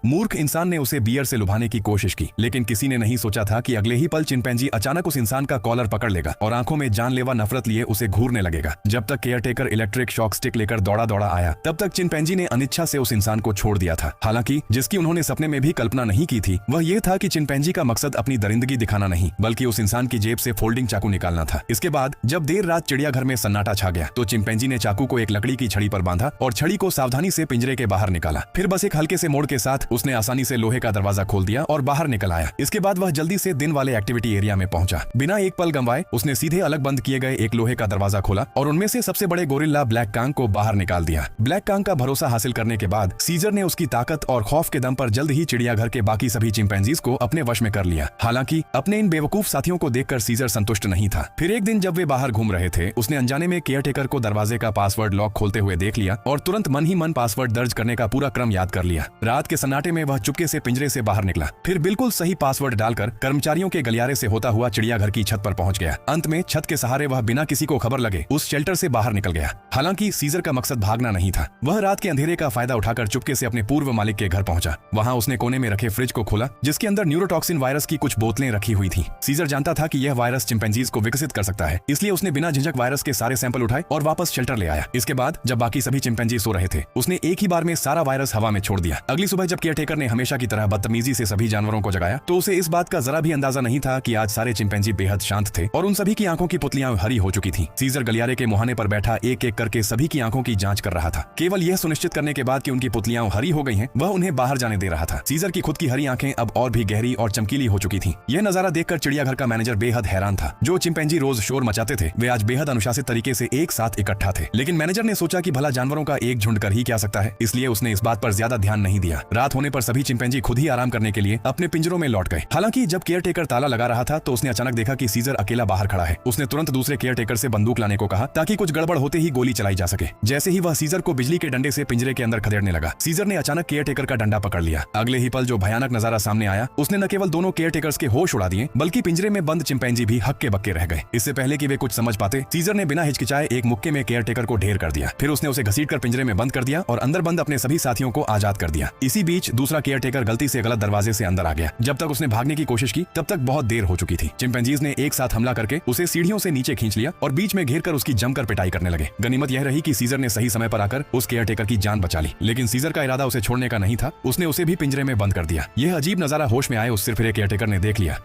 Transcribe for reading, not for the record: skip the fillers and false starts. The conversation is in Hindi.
मूर्ख इंसान ने उसे बियर से लुभाने की कोशिश की, लेकिन किसी ने नहीं सोचा था कि अगले ही पल चिंपैंजी अचानक उस इंसान का कॉलर पकड़ लेगा और आंखों में जानलेवा नफरत लिए उसे घूरने लगेगा। जब तक केयरटेकर इलेक्ट्रिक शॉक स्टिक लेकर दौड़ा दौड़ा आया, तब तक चिंपैंजी ने अनिच्छा से उस इंसान को छोड़ दिया था। हालांकि जिसकी उन्होंने सपने में भी कल्पना नहीं की थी वह ये था कि चिंपैंजी का मकसद अपनी दरिंदगी दिखाना नहीं, बल्कि उस इंसान की जेब से फोल्डिंग चाकू निकालना था। इसके बाद जब देर रात चिड़ियाघर में सन्नाटा छा गया तो चिंपैंजी ने चाकू को एक लकड़ी की छड़ी पर बांधा और छड़ी को सावधानी से पिंजरे के बाहर निकाला। फिर बस एक हल्के से मोड़ के साथ उसने आसानी से लोहे का दरवाजा खोल दिया और बाहर निकल आया। इसके बाद वह जल्दी से दिन वाले एक्टिविटी एरिया में पहुंचा। बिना एक पल गंवाए उसने सीधे अलग बंद किए गए एक लोहे का दरवाजा खोला और उनमें से सबसे बड़े गोरिल्ला ब्लैक कांग को बाहर निकाल दिया। ब्लैक कांग का भरोसा हासिल करने के बाद सीजर ने उसकी ताकत और खौफ के दम पर जल्द ही चिड़ियाघर के बाकी सभी चिंपैंजीज को अपने वश में कर लिया। हालांकि अपने इन बेवकूफ साथियों को देखकर सीजर संतुष्ट नहीं था। फिर एक दिन जब वे बाहर घूम रहे थे, उसने अनजाने में केयरटेकर को दरवाजे का पासवर्ड लॉक खोलते हुए देख लिया और तुरंत मन ही मन पासवर्ड दर्ज करने का पूरा क्रम याद कर लिया। रात के सन्नाटे में वह चुपके से पिंजरे से बाहर निकला, फिर बिल्कुल सही पासवर्ड डालकर कर्मचारियों के गलियारे से होता हुआ चिड़ियाघर की छत पर पहुंच गया। अंत में छत के सहारे वह बिना किसी को खबर लगे उस शेल्टर से बाहर निकल गया। हालांकि सीजर का मकसद भागना नहीं था। वह रात के अंधेरे का फायदा उठाकर चुपके से अपने पूर्व मालिक के घर पहुंचा। वहां उसने कोने में रखे फ्रिज को खोला जिसके अंदर न्यूरोटॉक्सिन वायरस की कुछ बोतलें रखी हुई थी। सीजर जानता था कि यह वायरस चिंपैंजीज को विकसित कर सकता है, इसलिए उसने बिना झिझक वायरस के सारे सैंपल उठाए और वापस शेल्टर ले आया। इसके बाद जब बाकी सभी चिंपैंजी सो रहे थे, उसने एक ही बार में सारा वायरस हवा में छोड़ दिया। अगली सुबह जब केयरटेकर ने हमेशा की तरह बदतमीजी से सभी जानवरों को जगाया तो उसे इस बात का जरा भी अंदाजा नहीं था कि आज सारे चिंपैंजी बेहद शांत थे और उन सभी की आंखों की पुतलियां हरी हो चुकी थी। सीजर गलियारे के मुहाने पर बैठा एक एक करके सभी की आंखों की जांच कर रहा था। केवल यह सुनिश्चित करने के बाद कि उनकी पुतलियां हरी हो गई हैं, वह उन्हें बाहर जाने दे रहा था। सीजर की खुद की हरी आंखें अब और भी गहरी और चमकीली हो चुकी थीं। यह नजारा देखकर चिड़ियाघर का मैनेजर बेहद हैरान था। जो चिंपैंजी रोज शोर मचाते थे वे आज बेहद अनुशासित तरीके से एक साथ इकट्ठा थे। लेकिन मैनेजर ने सोचा कि भला जानवरों का एक झुंड कर ही क्या सकता है, इसलिए उसने इस बात पर ज्यादा ध्यान नहीं दिया। रात होने पर सभी चिंपैंजी खुद ही आराम करने के लिए अपने पिंजरों में लौट गए। हालांकि जब केयरटेकर ताला लगा रहा था तो उसने अचानक देखा कि सीजर अकेला बाहर खड़ा है। उसने तुरंत दूसरे केयरटेकर से बंदूक लाने को कहा ताकि कुछ गड़बड़ होते ही गोली चलाई जा सके। जैसे ही वह सीजर को बिजली के डंडे से पिंजरे के अंदर खदेड़ने लगा, सीजर ने अचानक केयरटेकर का डंडा पकड़ लिया। अगले ही पल जो भयानक नजारा सामने आया उसने न केवल दोनों केयरटेकर्स के होश उड़ा दिए, बल्कि पिंजरे में बंद चिंपैंजी भी हक्के बक्के रह गए। इससे पहले कि वे कुछ समझ पाते, सीजर ने बिना हिचकिचाए एक मुक्के में केयरटेकर को ढेर कर दिया। फिर उसने उसे घसीटकर पिंजरे में बंद कर दिया और अंदर बंद अपने सभी साथियों को आजाद कर दिया। इसी बीच दूसरा केयरटेकर गलती से गलत दरवाजे से अंदर आ गया। जब तक उसने भागने की कोशिश की तब तक बहुत देर हो चुकी थी। चिंपैंजीज ने एक साथ हमला करके उसे सीढ़ियों से नीचे खींच लिया और बीच में घेर कर उसकी जमकर पिटाई करने लगे। गनीमत यह रही कि सीजर ने सही समय पर आकर उस केयरटेकर की जान बचा ली, लेकिन सीजर का इरादा उसे छोड़ने का नहीं था। उसने उसे भी पिंजरे में बंद कर दिया। यह अजीब नजारा होश में आए उससे फिर केयरटेकर ने देख लिया।